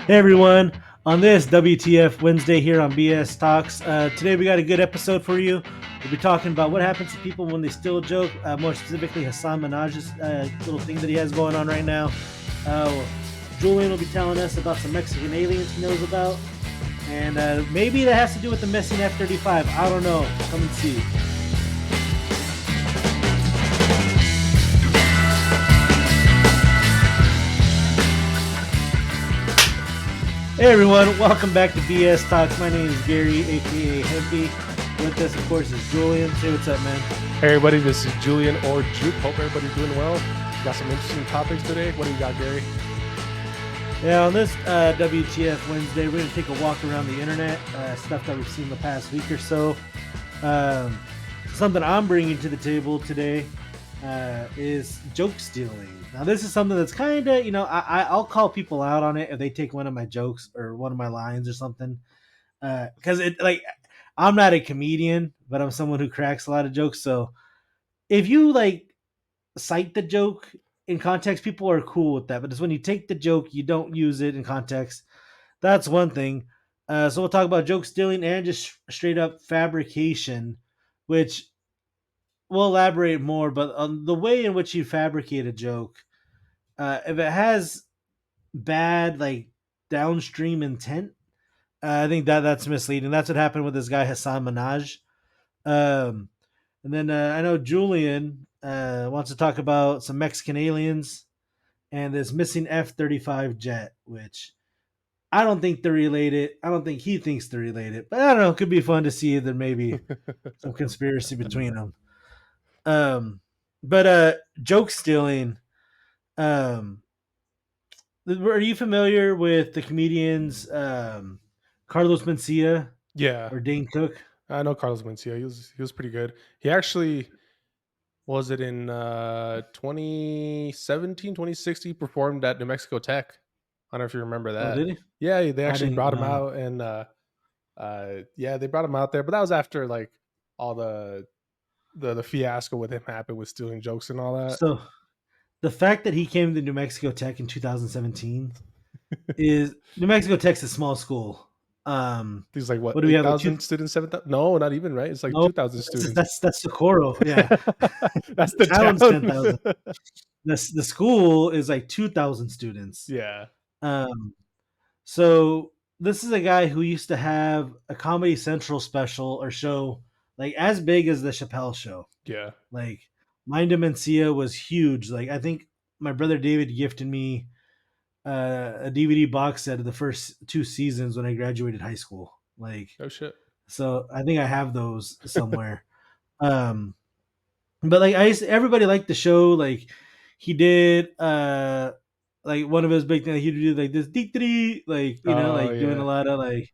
Hey everyone, on this WTF Wednesday here on BS Talks. Today we got a good episode for you. We'll be talking about what happens to people when they steal a joke, more specifically Hassan Minaj's little thing that he has going on right now. Uh, Julian will be telling us about some Mexican aliens he knows about, and maybe that has to do with the missing F-35. I don't know. Come and see. Hey everyone, welcome back to BS Talks. My name is Gary, aka Hempy. With us, of course, is Julian. Say what's up, man. Hey everybody, this is Julian or Joop. Hope everybody's doing well. Got some interesting topics today. What do you got, Gary? Yeah, on this WTF Wednesday, we're going to take a walk around the internet, stuff that we've seen the past week or so. Something I'm bringing to the table today is joke stealing. Now, this is something that's kind of, I'll call people out on it if they take one of my jokes or one of my lines or something. Because I'm not a comedian, but I'm someone who cracks a lot of jokes. So if you cite the joke in context, people are cool with that. But it's when you take the joke, you don't use it in context. That's one thing. So we'll talk about joke stealing and just straight up fabrication, which we'll elaborate more. But on the way in which you fabricate a joke, if it has bad downstream intent, I think that's misleading. That's what happened with this guy Hassan Minaj. Um, and then I know Julian wants to talk about some Mexican aliens and this missing F-35 jet, which I don't think they're related. I don't think he thinks they're related, but I don't know. It could be fun to see if there may be some conspiracy between them. Um, but joke stealing. Um, are you familiar with the comedians Carlos Mencia Yeah, or Dane Cook? I know Carlos Mencia. He was pretty good. He actually was it in 2017, 2016 performed at New Mexico Tech. I don't know if you remember Oh, that. did he? Yeah, they I actually didn't brought him know. out and yeah, they brought him out there, but that was after like all the fiasco with him happened with stealing jokes and all that. So the fact that he came to New Mexico Tech in 2017 is New Mexico Tech's a small school. He's like what, What do we have? Like two? 8,000 students, 7,000? No, not even, right? It's like No, 2,000 that's students. Socorro. Yeah, That's the the town's 10,000. town. The school is like 2,000 students. Yeah. Um, so this is a guy who used to have a Comedy Central special or show like as big as the Chappelle Show. Yeah. Like Mind Mencia was huge. Like I think my brother David gifted me a DVD box set of the first two seasons when I graduated high school. Like Oh shit. so, I think I have those somewhere. Um, but everybody liked the show. Like he did like one of his big things. He'd do like this dee dee, like Oh like doing a yeah. lot of like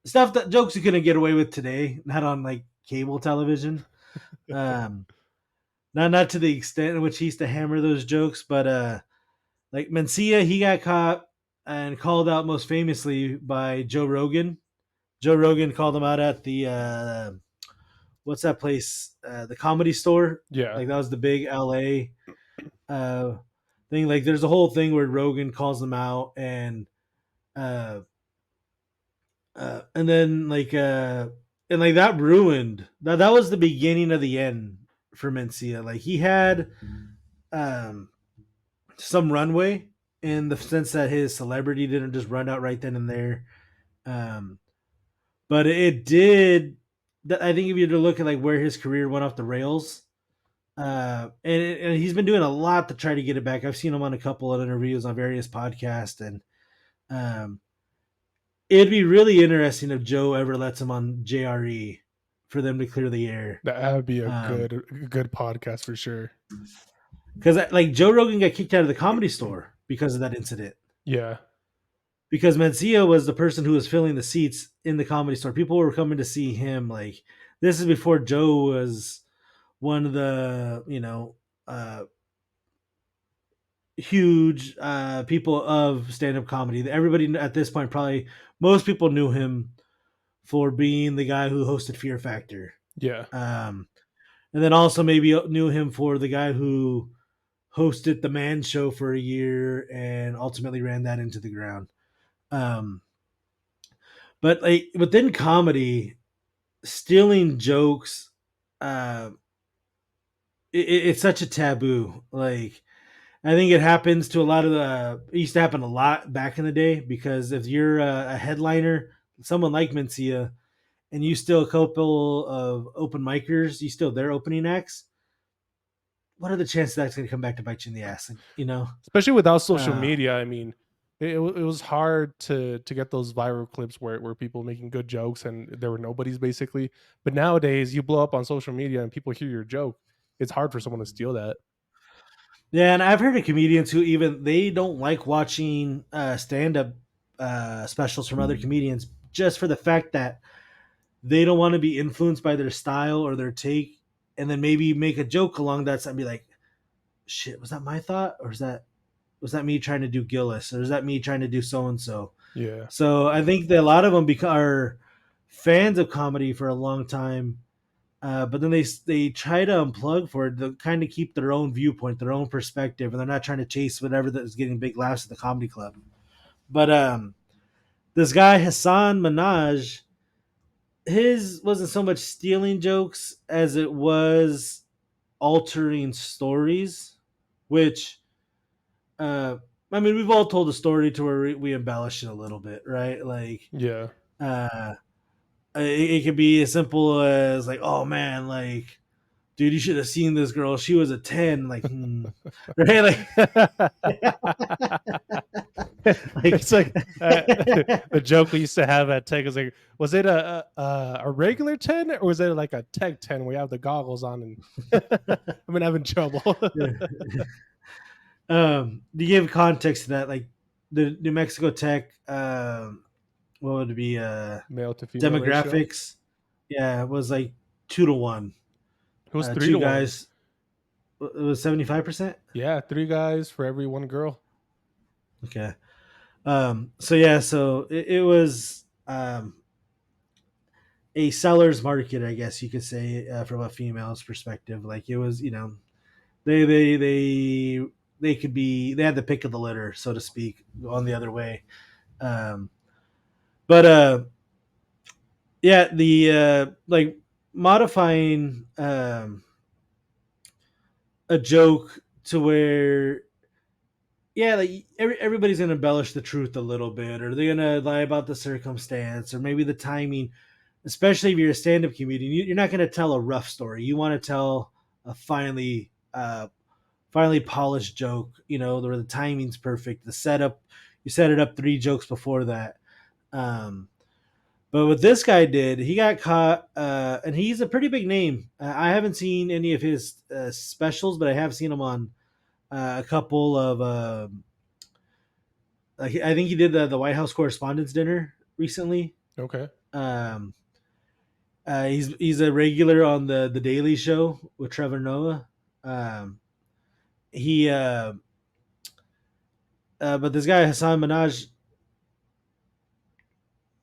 stuff that jokes you couldn't get away with today, not on like cable television. Um, not to the extent in which he used to hammer those jokes, but like Mencia, he got caught and called out most famously by Joe Rogan. Joe Rogan called him out at the what's that place? The Comedy Store. Yeah. Like that was the big LA uh, thing. Like there's a whole thing where Rogan calls them out, uh, and then and like that ruined that was the beginning of the end for Mencia. Like he had um some runway in the sense that his celebrity didn't just run out right then and there. Um, but it did. I think if you were to look at like where his career went off the rails, and he's been doing a lot to try to get it back. I've seen him on a couple of interviews on various podcasts, and um, it'd be really interesting if Joe ever lets him on JRE for them to clear the air. That would be a Um, good podcast for sure. because like Joe Rogan got kicked out of the Comedy Store because of that incident. Yeah. Because Mencia was the person who was filling the seats in the Comedy Store. People were coming to see him. Like this is before Joe was one of the huge people of stand-up comedy. Everybody at this point, probably most people knew him for being the guy who hosted Fear Factor, Yeah. um, and then also maybe knew him for the guy who hosted the Man Show for a year and ultimately ran that into the ground. Um, but like within comedy, stealing jokes, uh, it's such a taboo. Like I think it happens to a lot of the. It used to happen a lot back in the day because if you're a headliner, someone like Mencia, and you steal a couple of open micers, you steal their opening acts. What are the chances that's going to come back to bite you in the ass? You know, Especially without social uh, media. I mean, it was hard to get those viral clips where people making good jokes and there were nobodies basically. But nowadays, you blow up on social media and people hear your joke. It's hard for someone to steal that. yeah, and I've heard of comedians who even they don't like watching stand-up specials from other comedians just for the fact that they don't want to be influenced by their style or their take, and then maybe make a joke along that side and be like, "Shit, was that my thought, or was that me trying to do Gillis, or is that me trying to do so and so?" Yeah. So I think that a lot of them are fans of comedy for a long time, but then they try to unplug for it to kind of keep their own viewpoint, their own perspective, and they're not trying to chase whatever that is getting big laughs at the comedy club. But this guy Hassan Minaj, his wasn't so much stealing jokes as it was altering stories, which uh, I mean we've all told a story to where we embellish it a little bit, right? Like Yeah. uh, it could be as simple as like, oh man, like dude, you should have seen this girl. She was a 10. Like, right? Like, It's like the joke we used to have at Tech is like, was it a regular 10 or was it like a Tech 10 where you have the goggles on and I've been having trouble. to give context to that, like the New Mexico Tech, what would it be? Male to female ratio. Demographics. Yeah, it was like 2 to 1. It was three Two to one. guys. It was 75%. Yeah, three guys for every one girl. Okay. So yeah, so it was a seller's market, I guess you could say, from a female's perspective. Like it was, they they they they could be they had the pick of the litter, so to speak, on the other way. Um, but yeah, the like modifying a joke to where yeah, like everybody's gonna embellish the truth a little bit, or they're gonna lie about the circumstance, or maybe the timing. Especially if you're a stand-up comedian, you're not gonna tell a rough story. You want to tell a finely polished joke. Where the timing's perfect, the setup. You set it up 3 jokes before that. Um, but what this guy did, he got caught, and he's a pretty big name. I haven't seen any of his specials, but I have seen him on a couple of. Like I think he did the White House Correspondents' Dinner recently. Okay. Um, he's a regular on the Daily Show with Trevor Noah. Um, he but this guy Hassan Minaj,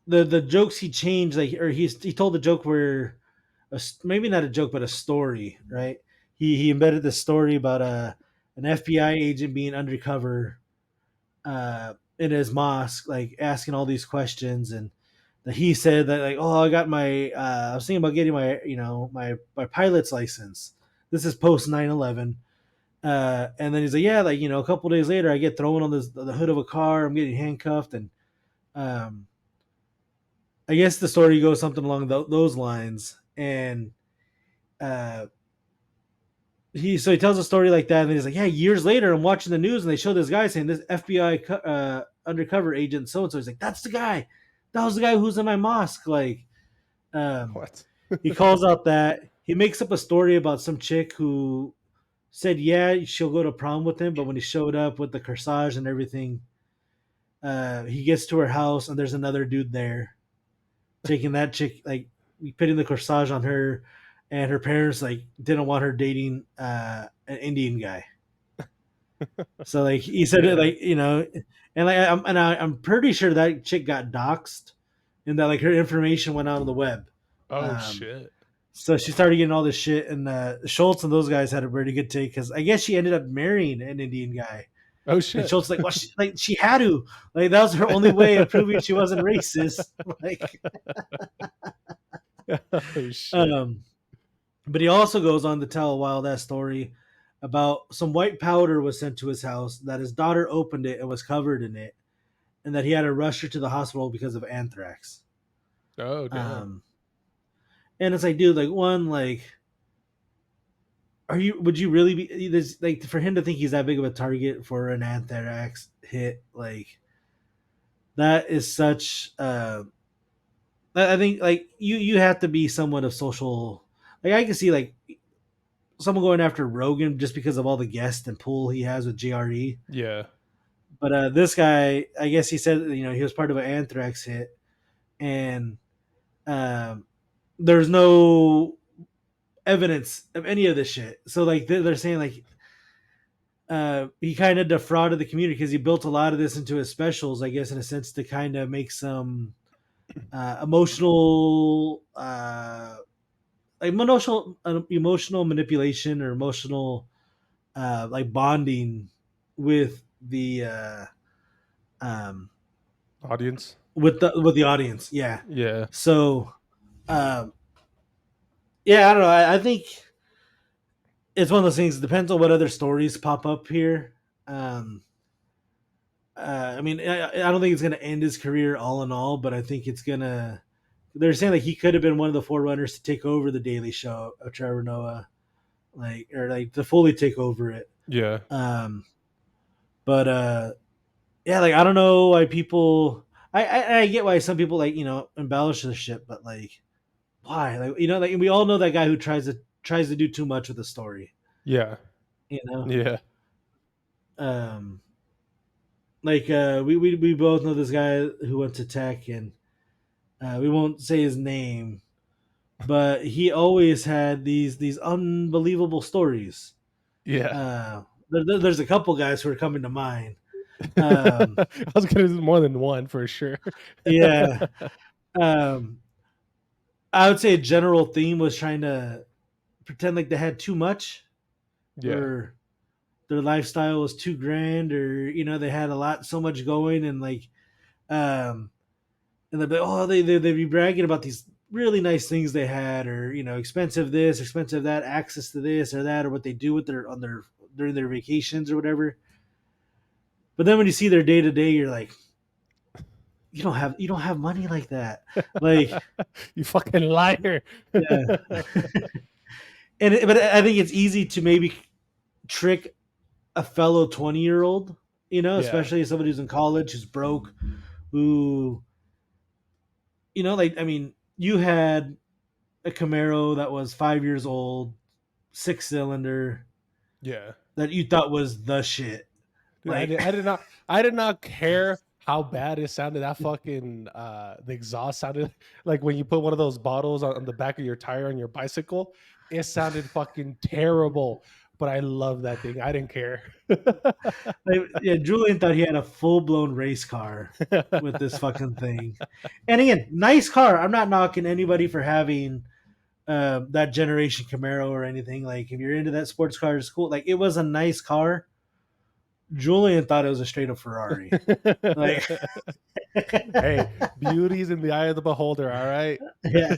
the jokes he changed, like, or he told the joke where maybe not a joke but a story, right? He embedded the story about an FBI agent being undercover in his mosque, like asking all these questions, and that he said that like, oh, I got my I was thinking about getting my my pilot's license. This is post 9/11. And then he's like, yeah, like a couple days later, I get thrown on the hood of a car. I'm getting handcuffed, and um, I guess the story goes something along those lines. And uh, he tells a story like that, and he's like, yeah, years later, I'm watching the news, and they show this guy saying this FBI undercover agent so and so. He's like, that's the guy. That was the guy who's in my mosque. Like, um, What? he calls out that he makes up a story about some chick who said, yeah, she'll go to prom with him, but when he showed up with the corsage and everything, he gets to her house and there's another dude there taking that chick, like putting the corsage on her, and her parents like didn't want her dating an Indian guy. So like he said it Yeah. like and like I'm pretty sure that chick got doxxed, and that like her information went out on the web. Oh Um, shit. so she started getting all this shit, and Schultz and those guys had a pretty good take because I guess she ended up marrying an Indian guy. Oh And shit. Schultz like, well, she had to, like that was her only way of proving she wasn't racist. Like, Oh shit. um, but he also goes on to tell a wild ass story about some white powder was sent to his house, that his daughter opened it and was covered in it, and that he had to rush her to the hospital because of anthrax. Oh damn. Um, and it's like, dude, like one, like, are you? Would you really be? There's like for him to think he's that big of a target for an anthrax hit, like that is such. I think like you have to be somewhat of social. Like I can see like someone going after Rogan just because of all the guests and pull he has with JRE. Yeah. But this guy, I guess he said he was part of an anthrax hit, and um, there's no evidence of any of this shit. So like they're saying like he kind of defrauded the community because he built a lot of this into his specials, I guess, in a sense to kind of make some emotional, like emotional manipulation or emotional, like bonding with the um, Audience. with the audience. Yeah. Yeah. So, um, yeah, I don't know. I think it's one of those things. It depends on what other stories pop up here. Um, I mean, I don't think it's going to end his career all in all, but I think it's going to. They're saying like he could have been one of the forerunners to take over the Daily Show of Trevor Noah, like or like to fully take over it. Yeah. Um, but yeah, like I don't know why people. I get why some people like embellish the shit, but like why? Like like we all know that guy who tries to do too much with the story. Yeah. You know, Yeah. um, like we both know this guy who went to tech, and we won't say his name, but he always had these unbelievable stories. Yeah. There's a couple guys who are coming to mind. Um, I was gonna do more than one for sure. yeah, um, I would say a general theme was trying to pretend like they had too much, Yeah. or their lifestyle was too grand, or they had a lot so much going, and like um, and they'd be they'd be bragging about these really nice things they had, or expensive this, expensive that, access to this or that, or what they do with their on their during their vacations or whatever. But then when you see their day to day, you're like, you don't have money like that, like You fucking liar. yeah. But I think it's easy to maybe trick a fellow 20-year-old, Yeah. especially somebody who's in college, who's broke, who like I mean, you had a Camaro that was 5 years old, 6 cylinder, Yeah. that you thought was the shit. Dude, Like, I did not care how bad it sounded. That fucking the exhaust sounded like when you put one of those bottles on the back of your tire on your bicycle. It sounded fucking terrible, but I love that thing. I didn't care. yeah, Julian thought he had a full blown race car with this fucking thing. And again, nice car. I'm not knocking anybody for having that generation Camaro or anything. Like, if you're into that sports car, it's cool. Like, it was a nice car. Julian thought it was a straight up Ferrari. Like, Hey, beauty's in the eye of the beholder, all right? yeah.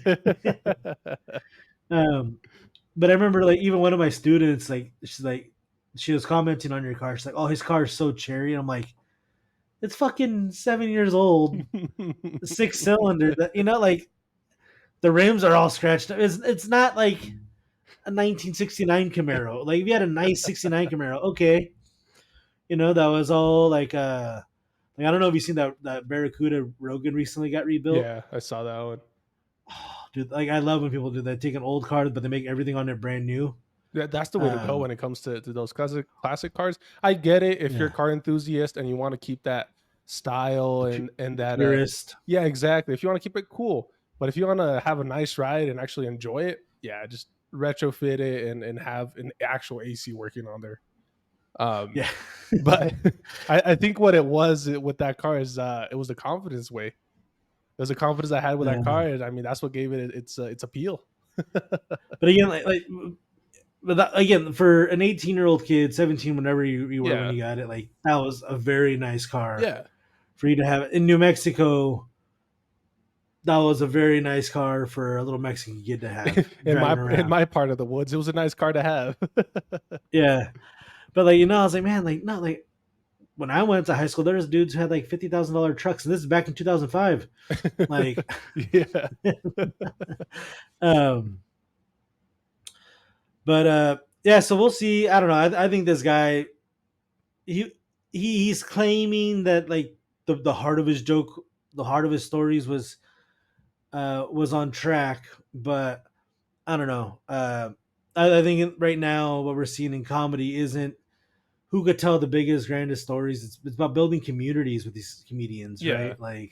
Um, but I remember like even one of my students, like she was commenting on your car. She's like, "Oh, his car is so cherry." And I'm like, "It's fucking 7 years old, 6 cylinder. That like the rims are all scratched up. It's not like a 1969 Camaro. Like if you had a nice '69 Camaro, okay, that was all like I don't know if you've seen that Barracuda Rogan recently got rebuilt. Yeah, I saw that one. Oh, dude, like I love when people do that. Take an old car, but they make everything on it brand new. That's the way to go Um, when it comes to those classic cars. I get it if you're a yeah, car enthusiast and you want to keep that style and the that purist. yeah, exactly. If you want to keep it cool. But if you want to have a nice ride and actually enjoy it, yeah, just retrofit it and have an actual AC working on there. Um Yeah. but I think what it was with that car is it was the confidence way. It was the confidence I had with that car, Um, and I mean that's what gave it its appeal. but again, like but that, again, for an 18-year-old kid, 17, whenever you were when Yeah, you got it, like that was a very nice car yeah. for you to have in New Mexico. That was a very nice car for a little Mexican kid to have driving In around. my part of the woods, it was a nice car to have. Yeah, but like I was like, man, like not like when I went to high school, there was dudes who had like $50,000 trucks, and this is back in 2005. Like, Yeah. um, but yeah, so we'll see. I don't know. I think this guy he he's claiming that like the heart of his joke, the heart of his stories was on track, but I don't know. I think right now what we're seeing in comedy isn't who could tell the biggest, grandest stories. It's about building communities with these comedians, Yeah. right?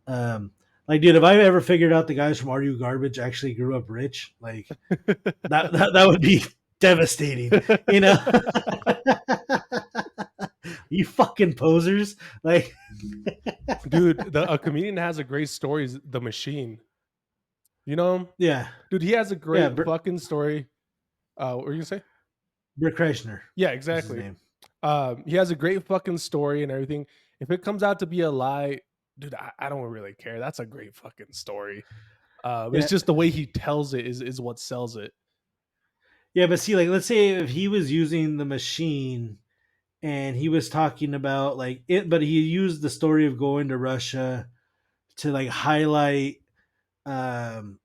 Um, like, dude, if I ever figured out the guys from Are You Garbage actually grew up rich, like that would be devastating, you know? You fucking posers, like, Dude, a comedian has a great story, is The Machine. You know him? yeah, Dude, he has a yeah. great fucking story. What were you gonna say? Britt Kreischer Yeah, is his exactly. name. He has a great fucking story and everything. If it comes out to be a lie, dude, I don't really care. That's a great fucking story. It's Yeah, just the way he tells it is what sells it. yeah. But see, like, let's say if he was using the machine and he was talking about like it, but he used the story of going to Russia to like highlight um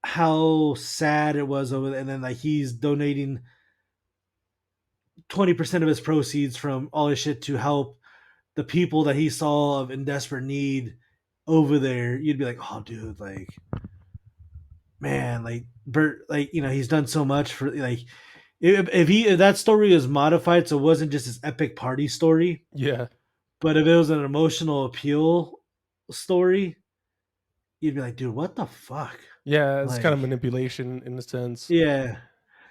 how sad it was over there, and then like he's donating 20% of his proceeds from all his shit to help the people that he saw of in desperate need over there. You'd be like, oh, dude, like, man, like Bert, like, he's done so much for, like, if that story is modified so it wasn't just his epic party story, Yeah. but if it was an emotional appeal story, you'd be like, dude, what the fuck? Yeah, it's kind of Like, manipulation in a sense. yeah.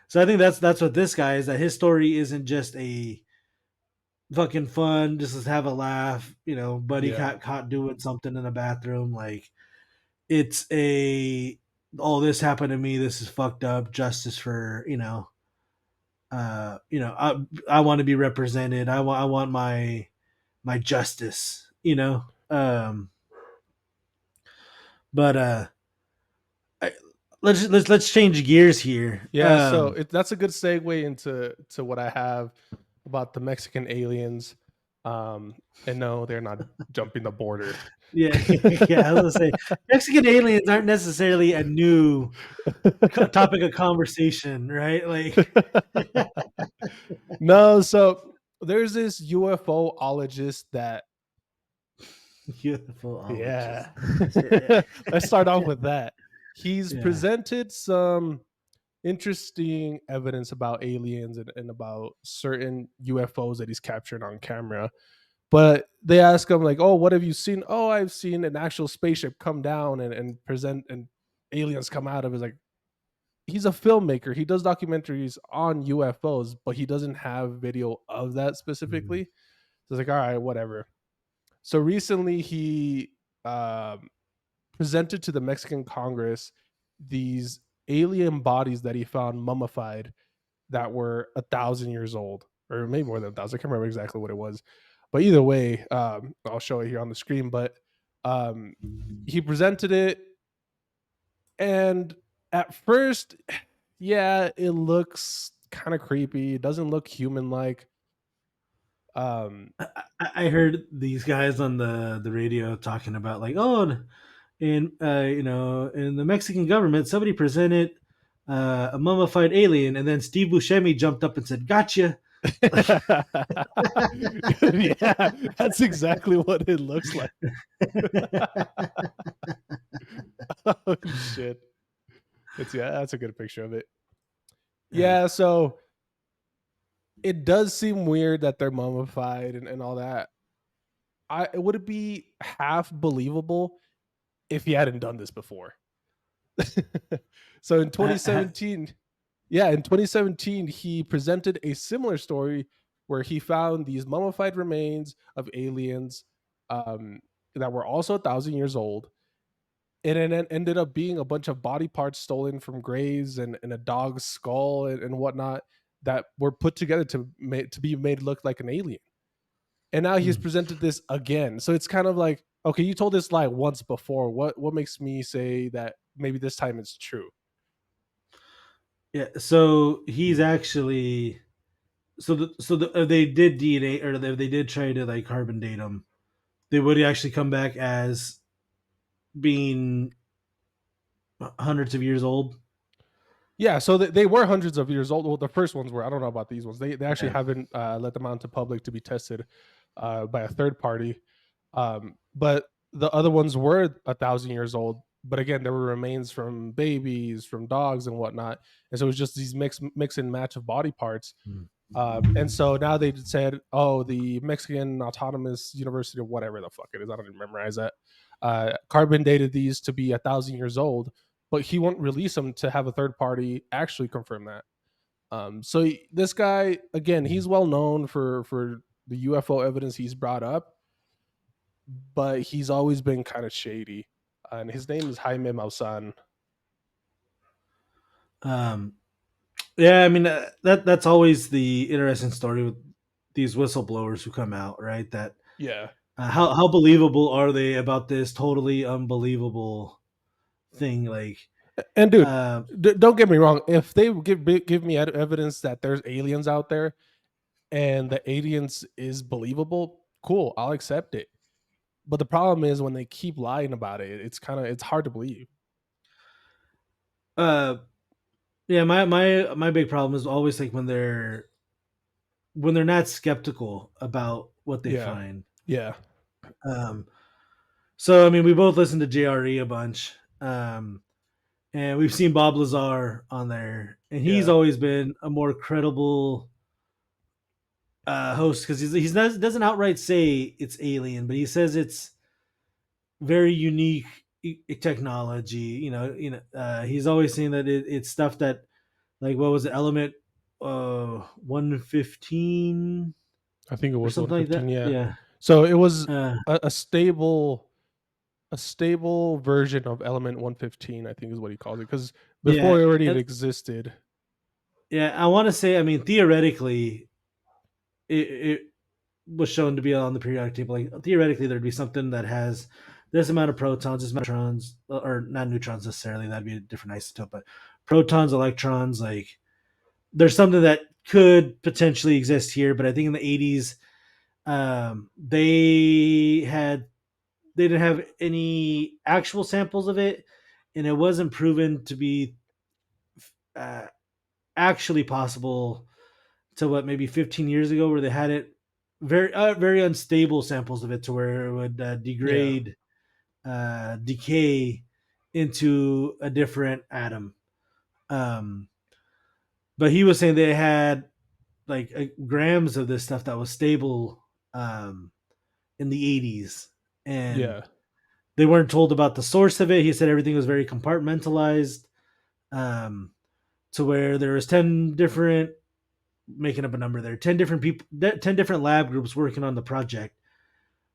So I think that's what this guy is, that his story isn't just a fucking fun, just to have a laugh, buddy Yeah. caught doing something in the bathroom. Like, it's a, oh, this happened to me, this is fucked up, justice for, I want to be represented. I want my justice, but I, let's change gears here. Yeah, so that's a good segue into what I have about the Mexican aliens. And no, they're not jumping the border. Yeah, yeah. I was gonna say Mexican aliens aren't necessarily a new topic of conversation, right? Like, No, so there's this UFOologist that, UFOologist. yeah. Yeah, Let's start off with that. He's yeah. presented some interesting evidence about aliens and about certain UFOs that he's captured on camera. But they ask him like, "Oh, what have you seen?" "Oh, I've seen an actual spaceship come down and present and aliens come out of it." It's like, he's a filmmaker. He does documentaries on UFOs, but he doesn't have video of that Mhm. specifically. So it's like, all right, whatever. So recently he um, presented to the Mexican Congress these alien bodies that he found mummified that were 1,000 years old, or maybe more than 1,000. I can't remember exactly what it was, but either way, I'll show it here on the screen. But um, he presented it, and at first, yeah, it looks kind of creepy. It doesn't look human like. Um, I heard these guys on the radio talking about like, oh, in in the Mexican government, somebody presented a mummified alien, and then Steve Buscemi jumped up and said, "Gotcha." yeah, that's exactly what it looks like. Oh shit! That's a good picture of it. Yeah. Yeah, so it does seem weird that they're mummified and all that. Would it be half believable if he hadn't done this before? So in Ha- ha- 2017, yeah, in 2017, he presented a similar story where he found these mummified remains of aliens um, that were also 1,000 years old. and then it ended up being a bunch of body parts stolen from graves and a dog's skull and whatnot that were put together to be made look like an alien. And now he's Mm. presented this again. So it's kind of like, okay, you told this lie once before. What makes me say that maybe this time it's true? Yeah, so he's actually they did DNA, or they did try to like carbon date him. They would actually come back as being hundreds of years old. Yeah, so they were hundreds of years old. Well, the first ones were. I don't know about these ones. They actually Yeah. haven't let them out into public to be tested by a third party. But the other ones were 1,000 years old. But again, there were remains from babies, from dogs, and whatnot. And so it was just these mix and match of body parts. Mm. And so now they said, oh, the Mexican Autonomous University or whatever the fuck it is, I don't even memorize that, carbon dated these to be 1,000 years old, but he won't release them to have a third party actually confirm that. This guy, again, he's well known for the UFO evidence he's brought up, but he's always been kind of shady. And his name is Jaime Maussan. Um, yeah, I mean that's always the interesting story with these whistleblowers who come out, right? That Yeah. how believable are they about this totally unbelievable thing? Like, And dude, uh, don't get me wrong. If they give me evidence that there's aliens out there and the aliens is believable, cool, I'll accept it. But the problem is when they keep lying about it, it's hard to believe. uh, yeah, my big problem is always like when they're not skeptical about what they Yeah. find. Yeah. Um, so I mean, we both listen to JRE a bunch, and we've seen Bob Lazar on there, and he's Yeah. always been a more credible host because he's not, doesn't outright say it's alien, but he says it's very unique technology. He's always saying that it's stuff that, like, what was it, element 115 I think it or was something like that. 115, yeah. Yeah. So it was Uh, a stable version of element 115, I think is what he calls it, cuz before yeah. it already existed. Yeah. I want to say, I mean, theoretically, it was shown to be on the periodic table. Like, theoretically, there'd be something that has this amount of protons, this amount of neutrons, or not neutrons necessarily. That'd be a different isotope, but protons, electrons. Like, there's something that could potentially exist here. But I think in the 80s, they didn't have any actual samples of it, and it wasn't proven to be uh, actually possible to what, maybe 15 years ago, where they had it very unstable samples of it to where it would Yeah. degrade, decay into a different atom. Um, but he was saying they had like grams of this stuff that was stable, in the 80s, and Yeah. they weren't told about the source of it. He said everything was very compartmentalized, um, to where there was 10 different, making up a number there, 10 different people, 10 different lab groups working on the project,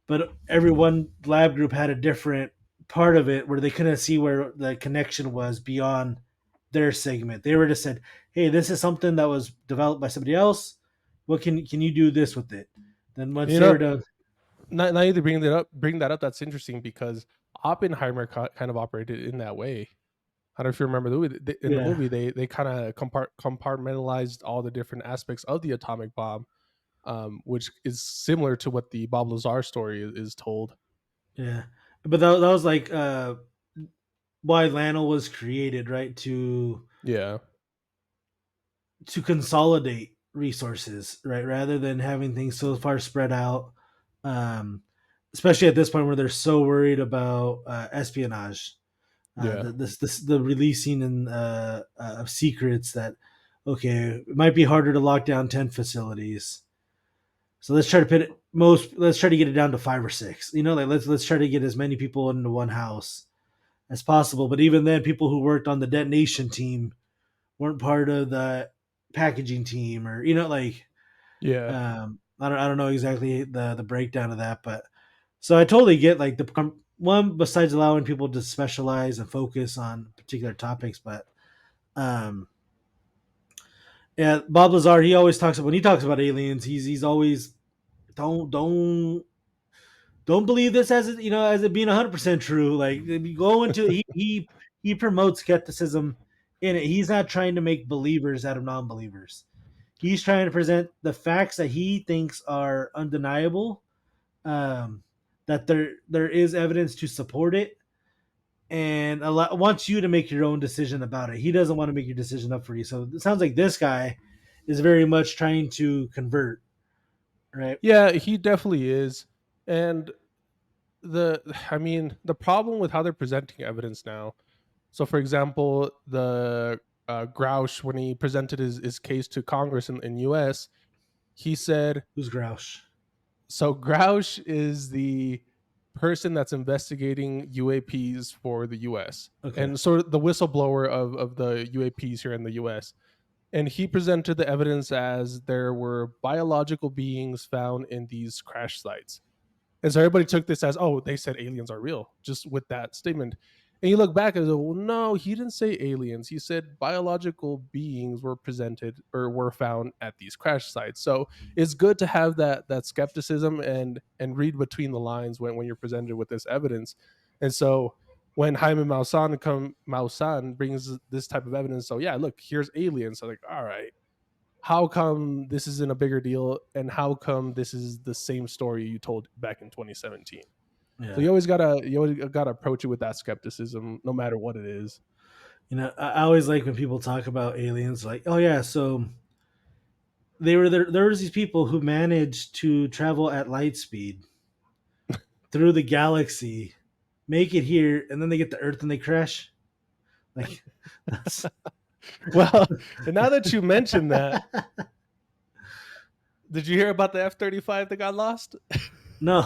but every one lab group had a different part of it where they couldn't see where the connection was beyond their segment. They were just said, hey, this is something that was developed by somebody else. What can you do this with it? Then once You they were know, done. now you bring that up, that's interesting because Oppenheimer kind of operated in that way. I don't know if you remember the movie. In the Yeah. movie, they kind of compartmentalized all the different aspects of the atomic bomb, which is similar to what the Bob Lazar story is told. Yeah. But that was like, why Lano was created, right? Yeah. To consolidate resources, right? Rather than having things so far spread out. Um, Especially at this point where they're so worried about espionage, Yeah. the releasing of secrets, that okay, it might be harder to lock down 10 facilities. So let's try to put it most. Let's try to get it down to 5 or 6. Like, let's try to get as many people into one house as possible. But even then, people who worked on the detonation team weren't part of the packaging team, or like, Yeah. I don't know exactly the breakdown of that, but so I totally get like one besides allowing people to specialize and focus on particular topics, but um, yeah, Bob Lazar, he always talks when he talks about aliens, he's always don't don't don't believe this as it, as it being 100% true. Like if you go into he promotes skepticism in it. He's not trying to make believers out of non-believers. He's trying to present the facts that he thinks are undeniable, um, that there is evidence to support it, and wants you to make your own decision about it. He doesn't want to make your decision up for you. So it sounds like this guy is very much trying to convert, right? Yeah, he definitely is. And the I mean, the problem with how they're presenting evidence now. So, for example, the Grouch, when he presented his case to Congress in U.S., he said, Who's Grouch? so Grouch is the person that's investigating UAPs for the US Okay. and sort of the whistleblower of the UAPs here in the US. And he presented the evidence as there were biological beings found in these crash sites. And so everybody took this as, oh, they said aliens are real, just with that statement. And you look back and go, well, no, he didn't say aliens. He said biological beings were presented or were found at these crash sites. So it's good to have that skepticism and read between the lines when you're presented with this evidence. And so when Jaime Maussan brings this type of evidence, so yeah, look, here's aliens. So like, all right, how come this isn't a bigger deal, and how come this is the same story you told back in 2017? So Yeah. you always gotta approach it with that skepticism, no matter what it is. I always like when people talk about aliens, like, oh yeah, so they were there. There was these people who managed to travel at light speed through the galaxy, make it here, and then they get to Earth and they crash. Like, that's Well, and now that you mention that, did you hear about the F-35 that got lost? no.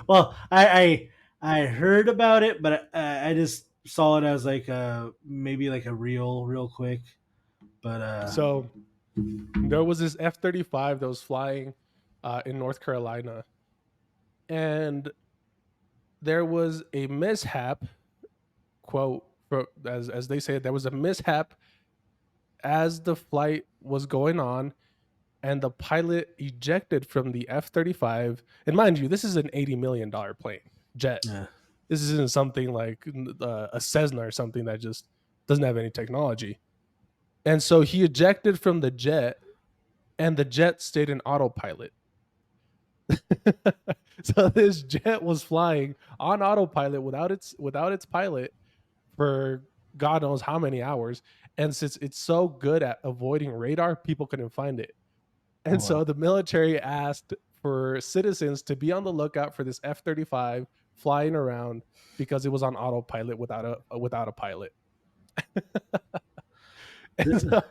Well, I heard about it, but I just saw it as like maybe like a real quick, but So there was this F-35 that was flying in North Carolina, and there was a mishap. Quote, as they say, there was a mishap as the flight was going on, and the pilot ejected from the F-35. And mind you, this is an $80 million plane jet. yeah. This isn't something like a Cessna or something that just doesn't have any technology. And so he ejected from the jet, and the jet stayed in autopilot. So this jet was flying on autopilot without its pilot for God knows how many hours. And since it's so good at avoiding radar, people couldn't find it. Oh, And wow. so the military asked for citizens to be on the lookout for this F-35 flying around because it was on autopilot without a pilot. And so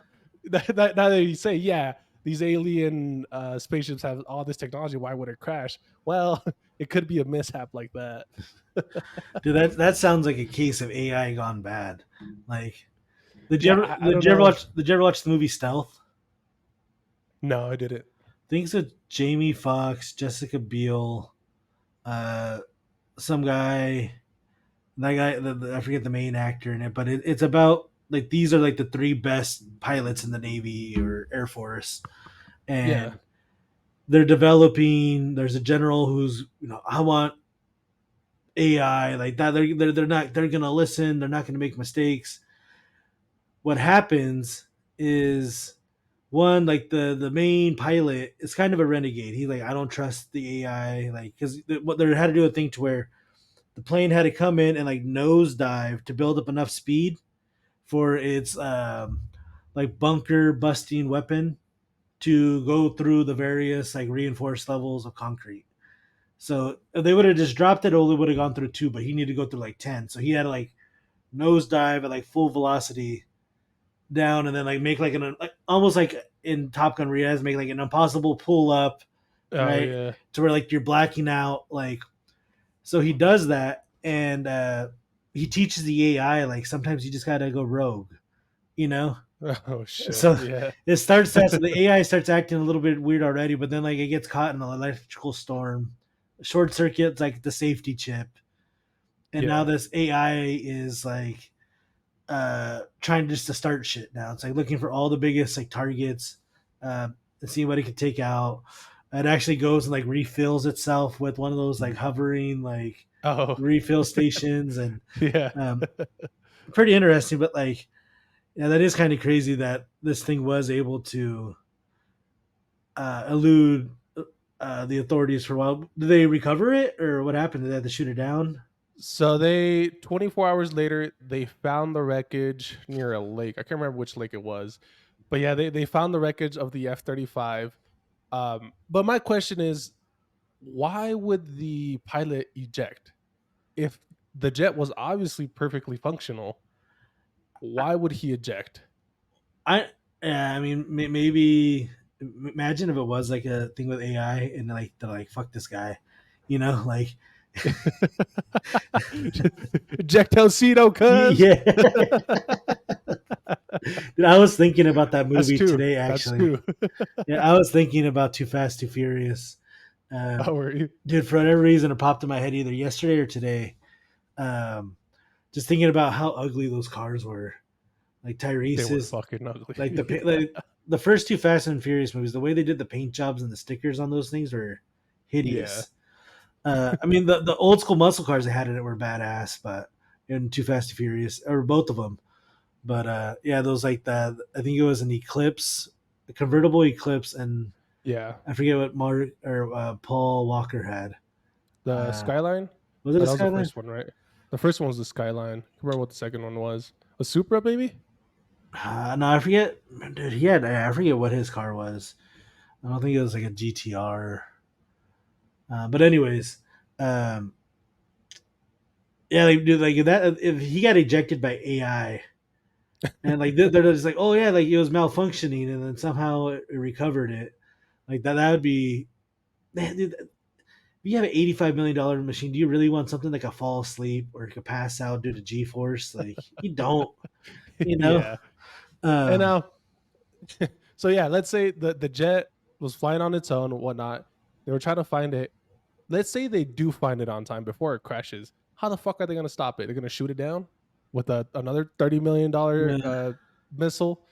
now that you say, yeah, these alien spaceships have all this technology, why would it crash? Well, it could be a mishap like that. Dude, that sounds like a case of AI gone bad. Like, Yeah, I don't know. did you ever watch the movie Stealth? No, I didn't. Things with Jamie Foxx, Jessica Biel, uh, some guy, that guy, I forget the main actor in it, but it's about like these are like the three best pilots in the Navy or Air Force, Yeah. and they're developing. There's a general who's I want AI like that. They're gonna listen. They're not gonna make mistakes. What happens is one like the main pilot is kind of a renegade. He's like, I don't trust the AI, like because what they had to do a thing to where the plane had to come in and like nosedive to build up enough speed for its like bunker busting weapon to go through the various like reinforced levels of concrete. So if they would have just dropped it, it only would have gone through two, but he needed to go through like 10. So he had to like nosedive at like full velocity down and then like make like an like, almost like in Top Gun Riaz, make like an impossible pull up, Oh right? yeah. To where like you're blacking out. Like, so he does that and he teaches the AI like sometimes you just gotta go rogue, you know? Oh shit. So Yeah. it starts that so the AI starts acting a little bit weird already, but then like it gets caught in an electrical storm. short circuits like the safety chip, and now Yeah. this AI is like trying just to start shit now. It's like looking for all the biggest like targets and seeing what it can take out. It actually goes and like refills itself with one of those like hovering like Oh. refill stations, and Yeah. um, pretty interesting. But like, yeah, that is kind of crazy that this thing was able to elude the authorities for a while. Did they recover it, or what happened? Did they have to shoot it down? So they 24 hours later they found the wreckage near a lake. I can't remember which lake it was. But yeah, they found the wreckage of the F-35. But my question is, why would the pilot eject? If the jet was obviously perfectly functional, why would he eject? I yeah, I mean maybe imagine if it was like a thing with AI and like they're like fuck this guy, you know, like Eject Cito, cuz. yeah. Dude, I was thinking about that That's movie two. today That's actually. two. Yeah, I was thinking about Too Fast Too Furious. How are you? Dude, for whatever reason, it popped in my head either yesterday or today. Um, just thinking about how ugly those cars were. Like They were Tyrese's, fucking ugly. like the Yeah. like the first two Fast and Furious movies, the way they did the paint jobs and the stickers on those things were Yeah. hideous. I mean, the old school muscle cars they had in it were badass, but in Too Fast and Furious, or both of them. But yeah, those like the I think it was an Eclipse, a convertible Eclipse, and Yeah. I forget what Mark or Paul Walker had. The Uh, Skyline? was it Oh, a that was the Skyline? first one, right? The first one was the Skyline. I remember what the second one was. A Supra, maybe? No, I forget. Dude, he had I forget what his car was. I don't think it was like a GTR. But anyways, um, yeah, like, dude, like that if he got ejected by AI and like they're just like, oh yeah, like it was malfunctioning and then somehow it recovered it, like that would be. Man, dude, if you have an $85 million machine, do you really want something that could fall asleep or could pass out due to G force? Like you don't, you know. Yeah. And Um, now, so yeah, let's say the jet was flying on its own and whatnot. They were trying to find it. Let's say they do find it on time before it crashes. How the fuck are they going to stop it? They're going to shoot it down with another $30 million yeah. missile.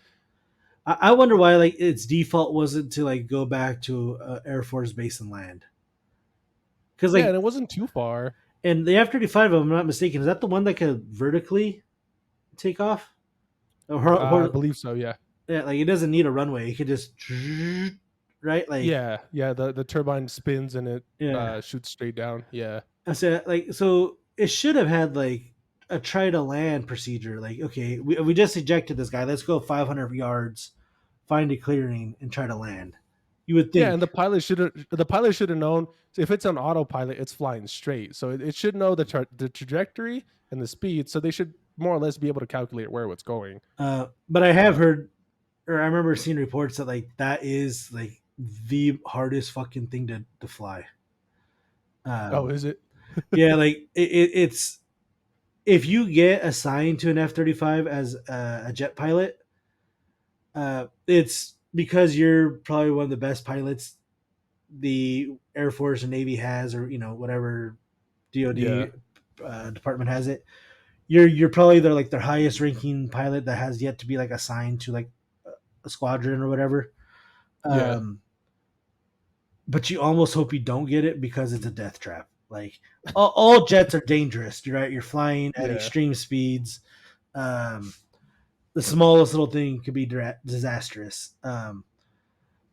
I wonder why like its default wasn't to like go back to Air Force base and land because Yeah, like and it wasn't too far. and the F-35, if I'm not mistaken, is that the one that could vertically take off? I Or believe so. Yeah. yeah, like it doesn't need a runway. It could just right, like Yeah, yeah. The turbine spins and it yeah. shoots straight down. Yeah, I said like so it should have had like a try to land procedure. Like okay, we just ejected this guy. Let's go 500 yards, find a clearing, and try to land. You would yeah. think. And the pilot should have known if it's on autopilot, it's flying straight, so it should know the trajectory and the speed. So they should more or less be able to calculate where it's going. But I have Uh, heard, or I remember seeing reports that like that is like the hardest fucking thing to fly. oh, Um, is it? yeah, like it's if you get assigned to an F-35 as a jet pilot, it's because you're probably one of the best pilots the Air Force and Navy has, or you know whatever Yeah, DoD department has it. You're probably their highest ranking pilot that has yet to be like assigned to like a squadron or whatever. yeah, Um, but you almost hope you don't get it because it's a death trap. Like all jets are dangerous, right? You're flying at yeah. extreme speeds. Um, the smallest little thing could be disastrous.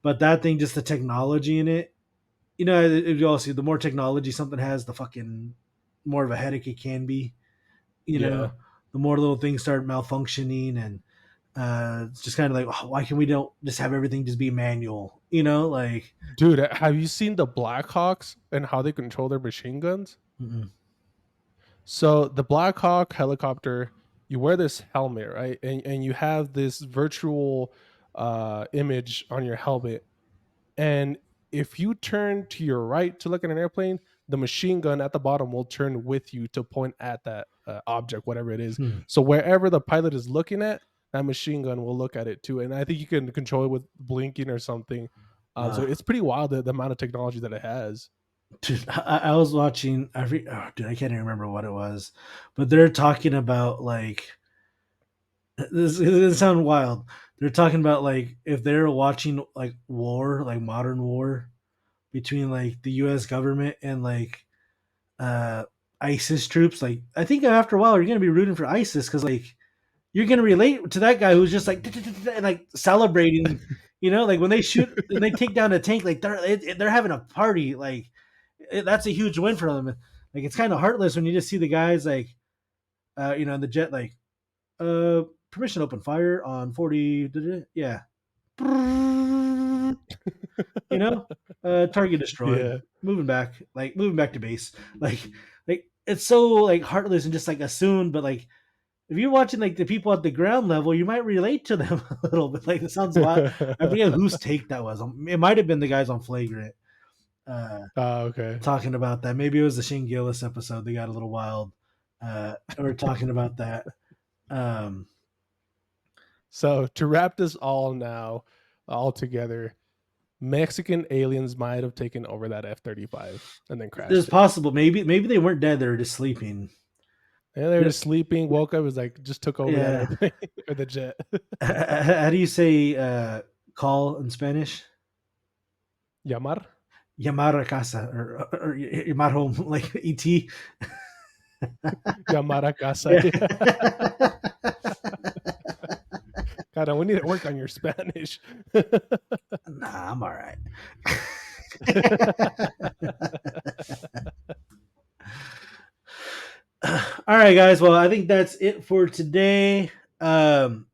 But that thing, just the technology in it, you know, you all see the more technology something has, the fucking more of a headache it can be. You Yeah. know, the more little things start malfunctioning, and it's just kind of like, oh, why can we don't just have everything just be manual? You know, like. Dude, have you seen the Blackhawks and how they control their machine guns? Mm-mm. So the Black Hawk helicopter, you wear this helmet, right? And you have this virtual image on your helmet. And if you turn to your right to look at an airplane, the machine gun at the bottom will turn with you to point at that object, whatever it is. Hmm. So wherever the pilot is looking at, that machine gun will look at it too. And I think you can control it with blinking or something. So Uh, it's pretty wild the amount of technology that it has. Dude, I was watching. Dude, I can't even remember what it was, but they're talking about like this. It doesn't sound wild. They're talking about like if they're watching like war, like modern war between like the U.S. government and like uh ISIS troops. Like I think after a while you're gonna be rooting for ISIS because like you're gonna relate to that guy who's just like and like celebrating. You know, like when they shoot and they take down a tank, like they're having a party. Like that's a huge win for them. Like it's kind of heartless when you just see the guys like, the jet like, permission to open fire on 40. Yeah, target destroyed. Yeah. Moving back to base. Like it's so like heartless and just like assumed. But like if you're watching like the people at the ground level, you might relate to them a little bit. Like it sounds wild. I forget whose take that was. It might have been the guys on Flagrant. Uh, Okay. Talking about that. Maybe it was the Shane Gillis episode. They got a little wild. Or talking about that. Um, So to wrap this all together, Mexican aliens might have taken over that F-35 and then it's crashed it. possible. Maybe they weren't dead. They were just sleeping. And they were sleeping, woke up, was like just took over that Yeah. airplane or the jet. How do you say call in Spanish? Llamar? Llamar a casa or llamar home, like ET. Llamar a casa. Yeah. God, we need to work on your Spanish. Nah, I'm all right. All right, guys. Well, I think that's it for today. Um,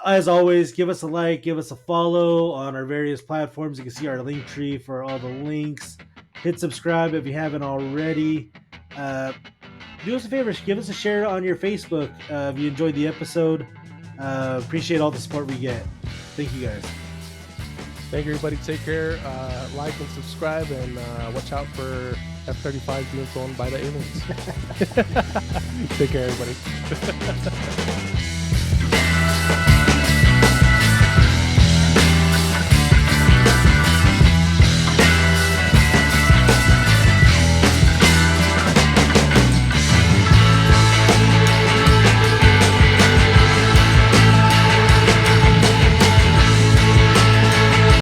as always, give us a like, give us a follow on our various platforms. You can see our link tree for all the links. Hit subscribe if you haven't already. Uh, do us a favor, give us a share on your Facebook if you enjoyed the episode. Appreciate all the support we get. Thank you, guys. Thank you, everybody. Take care. Like and subscribe, and watch out for F-35 being flown by the aliens. Take care, everybody.